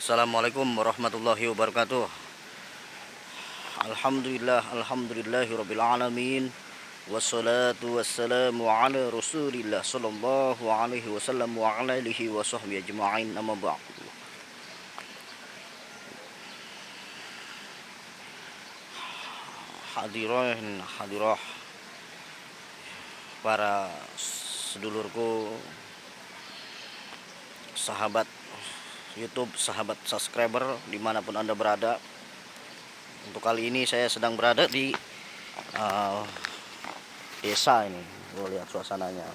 Assalamualaikum warahmatullahi wabarakatuh. Alhamdulillahirabbil alamin. Wassalatu wassalamu ala Rasulillah sallallahu alaihi wasallam wa ala alihi wa sahbihi ajma'in. Amma ba'du. Hadirah para sedulurku, sahabat YouTube, sahabat subscriber dimanapun Anda berada. Untuk kali ini saya sedang berada di desa ini. Lihat suasananya,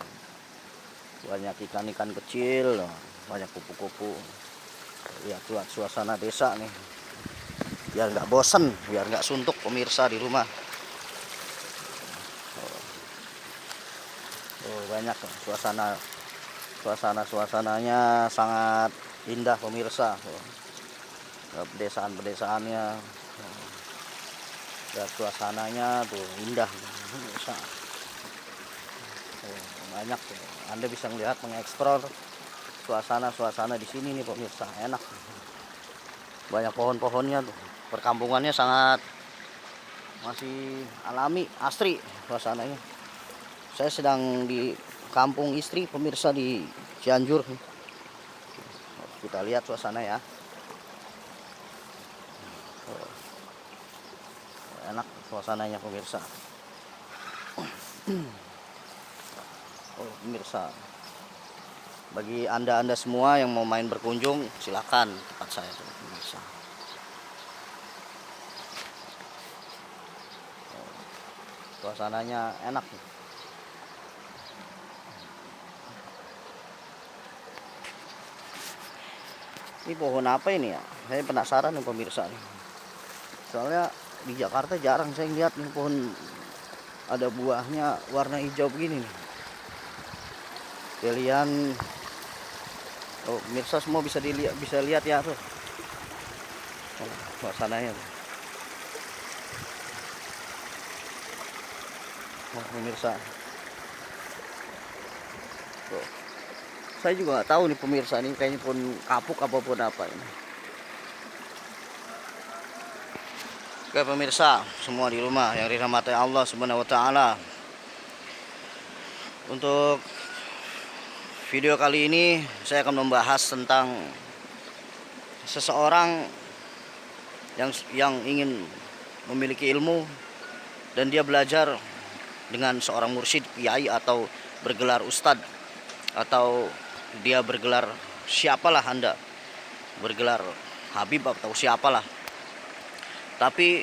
banyak ikan-ikan kecil, banyak kupu-kupu. Lihat suasana desa nih, biar nggak bosan, biar nggak suntuk pemirsa di rumah. Banyak suasananya sangat indah pemirsa. Pedesaan-pedesaannya, lihat suasananya tuh indah pemirsa. Banyak, Anda bisa melihat, mengeksplor suasana di sini nih pemirsa, enak. Banyak pohon-pohonnya tuh, perkampungannya sangat masih alami, asri suasananya. Saya sedang di kampung istri pemirsa di Cianjur. Kita lihat suasana ya. Enak suasananya pemirsa. Pemirsa, bagi anda semua yang mau main berkunjung, silakan tempat saya pemirsa. Suasananya enak. Ini pohon apa ini ya? Saya penasaran nih pemirsa nih. Soalnya di Jakarta jarang saya lihat nih pohon ada buahnya warna hijau begini nih. Kalian, pemirsa semua bisa lihat ya tuh. Suasananya tuh. Pemirsa. Tuh. Saya juga nggak tahu nih pemirsa, ini kayaknya pun kapuk apapun apa ini. Oke pemirsa semua di rumah yang dirahmati Allah Subhanahu wa taala. Untuk video kali ini saya akan membahas tentang seseorang yang ingin memiliki ilmu dan dia belajar dengan seorang mursyid, kiai, atau bergelar ustadz, atau dia bergelar siapalah Anda, bergelar habib atau siapalah. Tapi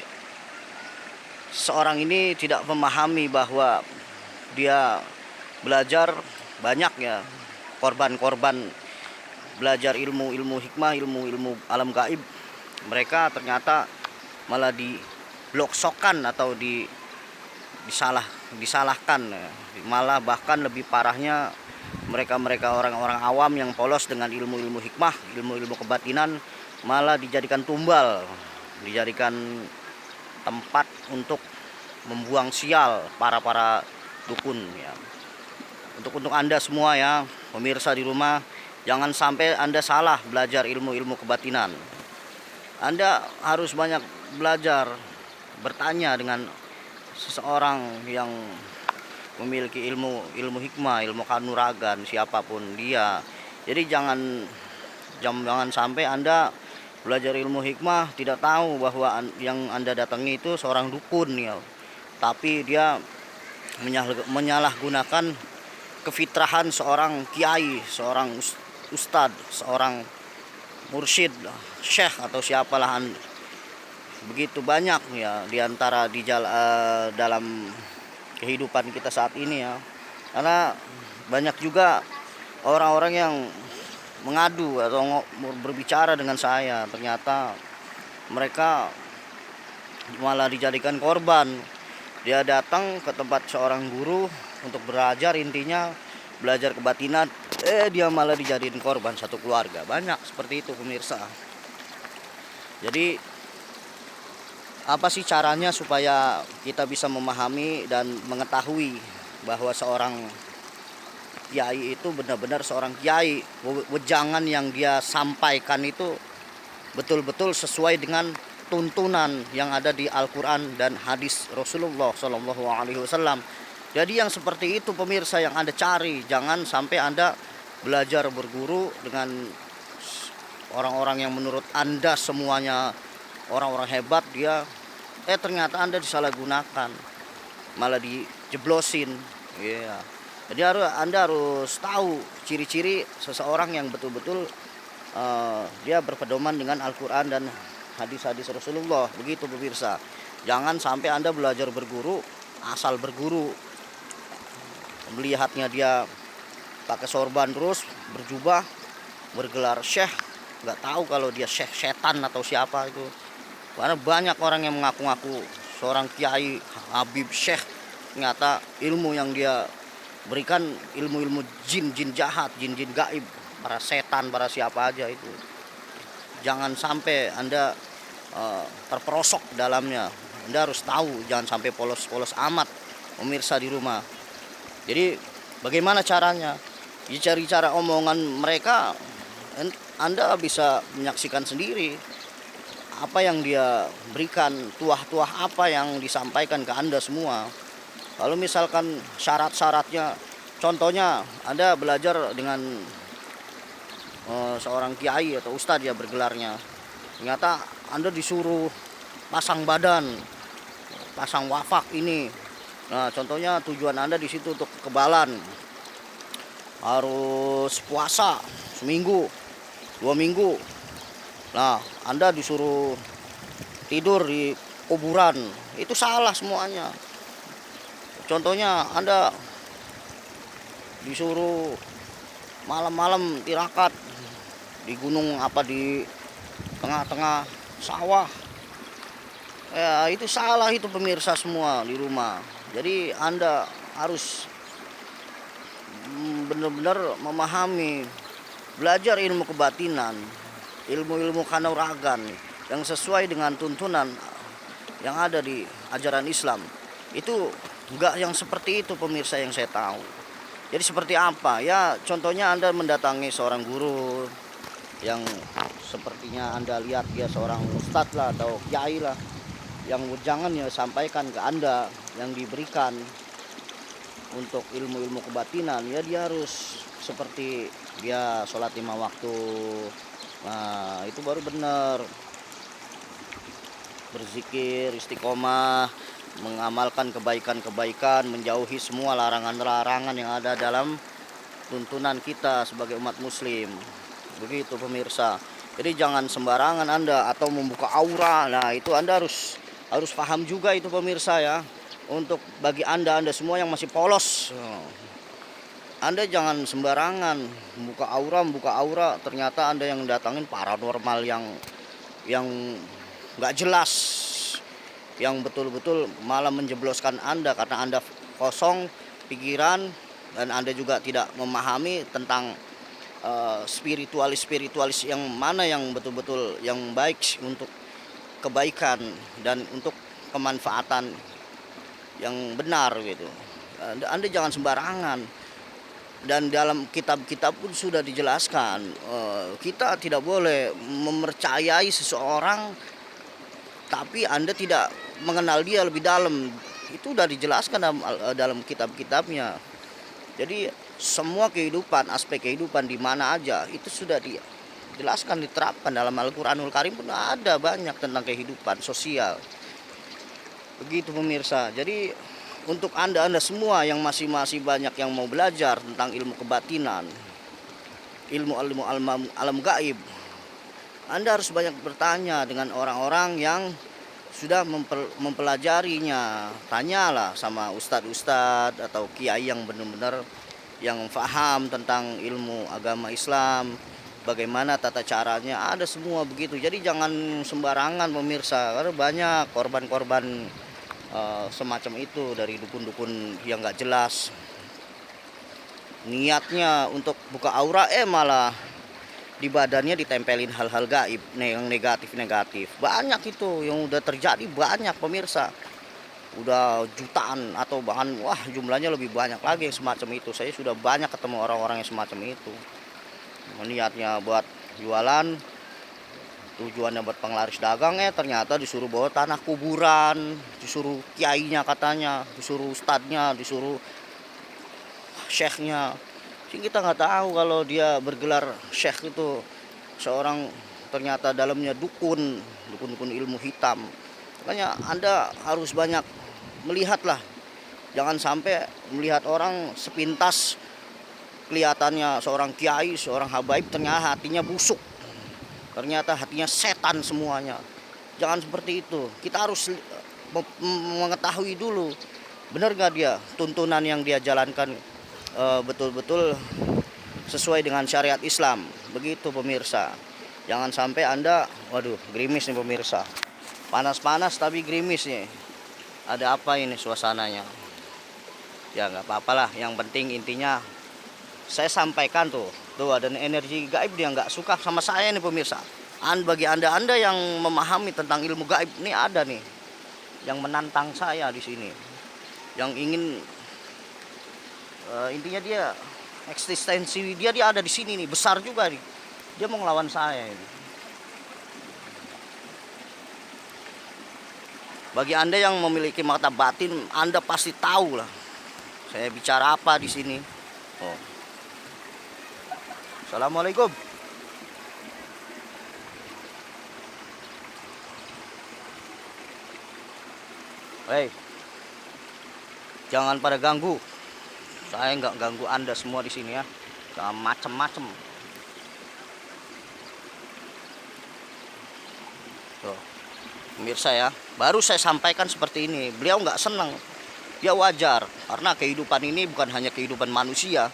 seorang ini tidak memahami bahwa dia belajar banyak ya, korban belajar ilmu hikmah, ilmu alam gaib. Mereka ternyata malah dibloksokan atau disalahkan, malah bahkan lebih parahnya mereka orang-orang awam yang polos dengan ilmu hikmah, ilmu kebatinan, malah dijadikan tumbal, dijadikan tempat untuk membuang sial para dukun ya. Untuk Anda semua ya pemirsa di rumah, jangan sampai Anda salah belajar ilmu kebatinan. Anda harus banyak belajar, bertanya dengan seseorang yang memiliki ilmu hikmah, ilmu kanuragan, siapapun dia. Jadi jangan sampai Anda belajar ilmu hikmah tidak tahu bahwa yang Anda datangi itu seorang dukun ya. Tapi dia menyalahgunakan kefitrahan seorang kiai, seorang ustadz, seorang mursyid, syekh atau siapalah. Begitu banyak ya diantara dalam kehidupan kita saat ini ya. Karena banyak juga orang-orang yang mengadu atau berbicara dengan saya, ternyata mereka malah dijadikan korban. Dia datang ke tempat seorang guru untuk belajar, intinya belajar kebatinan, dia malah dijadiin korban satu keluarga. Banyak seperti itu pemirsa. Jadi apa sih caranya supaya kita bisa memahami dan mengetahui bahwa seorang kiai itu benar-benar seorang kiai, wejangan yang dia sampaikan itu betul-betul sesuai dengan tuntunan yang ada di Al-Quran dan hadis Rasulullah Shallallahu Alaihi Wasallam. Jadi yang seperti itu pemirsa yang Anda cari, jangan sampai Anda belajar berguru dengan orang-orang yang menurut Anda semuanya orang-orang hebat, dia ternyata Anda disalahgunakan, malah dijeblosin. Iya. Jadi Anda harus tahu ciri-ciri seseorang yang betul-betul dia berpedoman dengan Al-Quran dan hadis-hadis Rasulullah. Begitu pemirsa. Jangan sampai Anda belajar berguru asal berguru. Melihatnya dia pakai sorban terus, berjubah, bergelar syekh, nggak tahu kalau dia syekh setan atau siapa itu. Karena banyak orang yang mengaku-ngaku seorang kiai, habib, syekh, ternyata ilmu yang dia berikan ilmu-ilmu jin jahat, jin gaib, para setan, para siapa aja itu. Jangan sampai Anda terperosok dalamnya. Anda harus tahu, jangan sampai polos-polos amat pemirsa di rumah. Jadi bagaimana caranya? Ya, cari cara omongan mereka, Anda bisa menyaksikan sendiri apa yang dia berikan, tuah-tuah apa yang disampaikan ke Anda semua. Kalau misalkan syarat-syaratnya, contohnya Anda belajar dengan seorang kiai atau ustadz ya bergelarnya, ternyata Anda disuruh pasang badan, pasang wafak ini. Nah, contohnya tujuan Anda di situ untuk kekebalan, harus puasa seminggu, 2 minggu. Nah, Anda disuruh tidur di kuburan, itu salah semuanya. Contohnya Anda disuruh malam-malam tirakat di gunung apa, di tengah-tengah sawah, ya itu salah itu pemirsa semua di rumah. Jadi Anda harus benar-benar memahami, belajar ilmu kebatinan, ilmu-ilmu kanuragan yang sesuai dengan tuntunan yang ada di ajaran Islam. Itu enggak yang seperti itu pemirsa yang saya tahu. Jadi seperti apa? Ya contohnya Anda mendatangi seorang guru yang sepertinya Anda lihat dia seorang ustadz lah atau kiai lah, yang jangan ya sampaikan ke Anda yang diberikan untuk ilmu-ilmu kebatinan. Ya dia harus seperti dia sholat 5 waktu. Nah itu baru benar. Berzikir, istiqomah, mengamalkan kebaikan-kebaikan, menjauhi semua larangan-larangan yang ada dalam tuntunan kita sebagai umat muslim. Begitu pemirsa. Jadi jangan sembarangan Anda atau membuka aura. Nah itu Anda harus paham juga itu pemirsa ya. Untuk bagi Anda semua yang masih polos, Anda jangan sembarangan membuka aura, ternyata Anda yang datangin paranormal yang nggak jelas, yang betul-betul malah menjebloskan Anda karena Anda kosong pikiran dan Anda juga tidak memahami tentang spiritualis yang mana yang betul-betul yang baik untuk kebaikan dan untuk kemanfaatan yang benar gitu. Anda jangan sembarangan. Dan dalam kitab-kitab pun sudah dijelaskan, kita tidak boleh mempercayai seseorang tapi Anda tidak mengenal dia lebih dalam. Itu sudah dijelaskan dalam kitab-kitabnya. Jadi semua kehidupan, aspek kehidupan di mana aja itu sudah dijelaskan, diterapkan dalam Al-Quranul Karim pun ada banyak tentang kehidupan sosial. Begitu pemirsa. Jadi untuk Anda semua yang masih banyak yang mau belajar tentang ilmu kebatinan, ilmu alam gaib, Anda harus banyak bertanya dengan orang-orang yang sudah mempelajarinya. Tanyalah sama ustadz atau kiai yang benar-benar yang paham tentang ilmu agama Islam, bagaimana tata caranya, ada semua begitu. Jadi jangan sembarangan pemirsa, karena banyak korban-korban semacam itu dari dukun-dukun yang nggak jelas. Niatnya untuk buka aura, malah di badannya ditempelin hal-hal gaib yang negatif. Banyak itu yang udah terjadi, banyak pemirsa. Udah jutaan atau bahkan jumlahnya lebih banyak lagi yang semacam itu. Saya sudah banyak ketemu orang-orang yang semacam itu. Niatnya buat jualan, tujuannya buat penglaris dagang, ternyata disuruh bawa tanah kuburan, disuruh kiainya katanya, disuruh ustadznya, disuruh syekhnya. Sih kita nggak tahu kalau dia bergelar syekh itu seorang ternyata dalamnya dukun, dukun ilmu hitam. Makanya Anda harus banyak melihatlah, jangan sampai melihat orang sepintas kelihatannya seorang kiai, seorang habaib, ternyata hatinya busuk, ternyata hatinya setan semuanya. Jangan seperti itu. Kita harus mengetahui dulu benar nggak dia tuntunan yang dia jalankan betul-betul sesuai dengan syariat Islam. Begitu pemirsa. Jangan sampai Anda, waduh, gerimis nih pemirsa. Panas-panas tapi gerimis nih. Ada apa ini suasananya? Ya nggak apa-apalah. Yang penting intinya saya sampaikan tuh ada energi gaib dia nggak suka sama saya nih pemirsa. Bagi anda yang memahami tentang ilmu gaib ini ada nih yang menantang saya di sini, yang ingin intinya dia eksistensi dia ada di sini nih, besar juga nih, dia mau ngelawan saya ini. Bagi anda yang memiliki mata batin, anda pasti tahu lah saya bicara apa di sini. Assalamualaikum. Hei, jangan pada ganggu. Saya nggak ganggu Anda semua di sini ya. Jangan macem-macem. Tuh, pemirsa ya. Baru saya sampaikan seperti ini. Beliau nggak senang. Dia wajar karena kehidupan ini bukan hanya kehidupan manusia.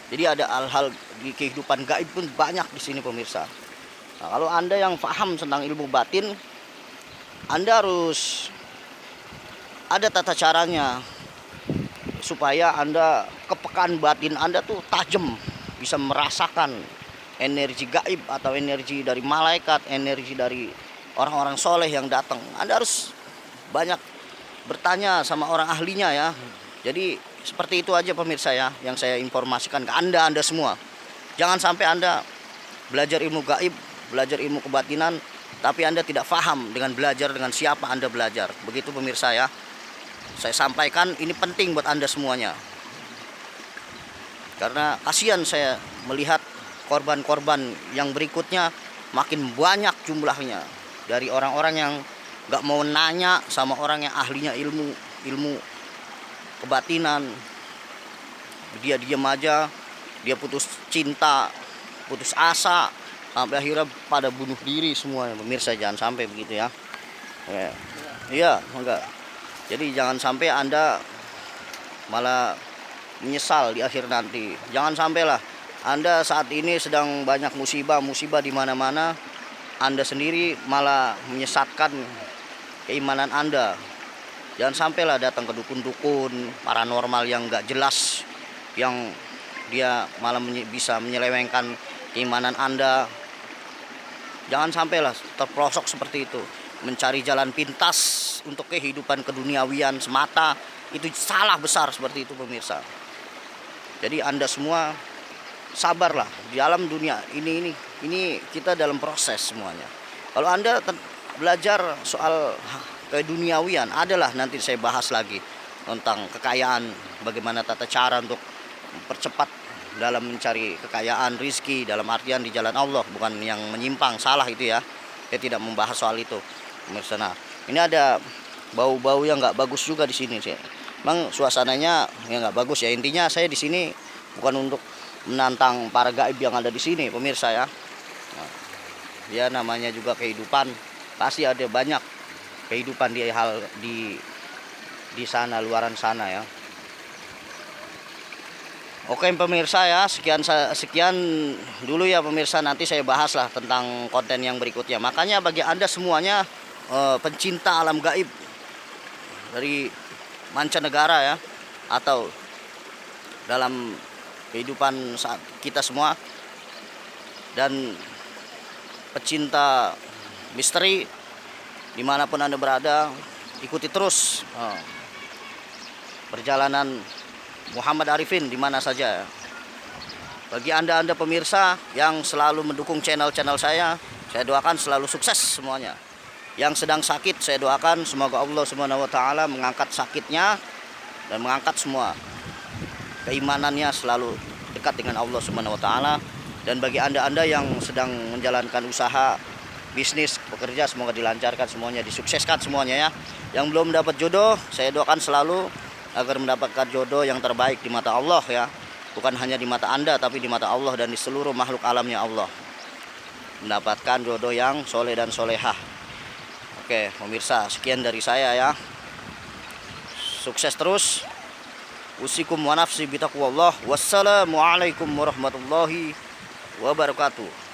Jadi ada hal-hal di kehidupan gaib pun banyak di sini pemirsa. Nah, kalau Anda yang paham tentang ilmu batin, Anda harus ada tata caranya supaya Anda kepekaan batin Anda tuh tajam, bisa merasakan energi gaib atau energi dari malaikat, energi dari orang-orang soleh yang datang. Anda harus banyak bertanya sama orang ahlinya ya. Jadi seperti itu aja pemirsa ya, yang saya informasikan ke Anda semua. Jangan sampai Anda belajar ilmu gaib, belajar ilmu kebatinan, tapi Anda tidak paham dengan belajar dengan siapa Anda belajar. Begitu pemirsa ya. Saya sampaikan ini penting buat Anda semuanya. Karena kasihan saya melihat korban-korban yang berikutnya makin banyak jumlahnya. Dari orang-orang yang gak mau nanya sama orang yang ahlinya ilmu kebatinan. Dia diam aja, dia putus cinta, putus asa, sampai akhirnya pada bunuh diri semuanya. Pemirsa, jangan sampai begitu ya. Iya, enggak. Jadi jangan sampai Anda malah menyesal di akhir nanti. Jangan sampailah Anda saat ini sedang banyak musibah di mana-mana, Anda sendiri malah menyesatkan keimanan Anda. Jangan sampailah datang ke dukun-dukun paranormal yang nggak jelas, yang dia malah bisa menyelewengkan keimanan Anda. Jangan sampailah terprosok seperti itu, mencari jalan pintas untuk kehidupan keduniawian semata. Itu salah besar seperti itu pemirsa. Jadi Anda semua sabarlah di alam dunia ini kita dalam proses semuanya. Kalau Anda belajar soal keduniawian, adalah nanti saya bahas lagi tentang kekayaan, bagaimana tata cara untuk mempercepat dalam mencari kekayaan, rizki dalam artian di jalan Allah, bukan yang menyimpang, salah itu ya. Saya tidak membahas soal itu pemirsa. Nah, ini ada bau-bau yang nggak bagus juga di sini sih. Memang suasananya ya nggak bagus ya. Intinya saya di sini bukan untuk menantang para gaib yang ada di sini pemirsa ya. Nah, ya namanya juga kehidupan, pasti ada banyak kehidupan di sana, luaran sana ya. Oke pemirsa ya, sekian dulu ya pemirsa, nanti saya bahas lah tentang konten yang berikutnya. Makanya bagi Anda semuanya pencinta alam gaib dari mancanegara ya, atau dalam kehidupan saat kita semua, dan pecinta misteri dimanapun Anda berada, ikuti terus perjalanan Muhammad Arifin di mana saja. Bagi Anda pemirsa yang selalu mendukung channel saya, Saya doakan selalu sukses semuanya. Yang sedang sakit saya doakan semoga Allah Subhanahu wa taala mengangkat sakitnya dan mengangkat semua keimanannya selalu dekat dengan Allah Subhanahu wa taala. Dan bagi Anda-anda yang sedang menjalankan usaha, bisnis, bekerja, semoga dilancarkan semuanya, disukseskan semuanya ya. Yang belum dapat jodoh, saya doakan selalu agar mendapatkan jodoh yang terbaik di mata Allah ya. Bukan hanya di mata Anda tapi di mata Allah dan di seluruh makhluk alamnya Allah. Mendapatkan jodoh yang soleh dan solehah. Oke, pemirsa, sekian dari saya ya. Sukses terus. Usikum wa nafsi bitaqwallah. Wassalamualaikum warahmatullahi wabarakatuh.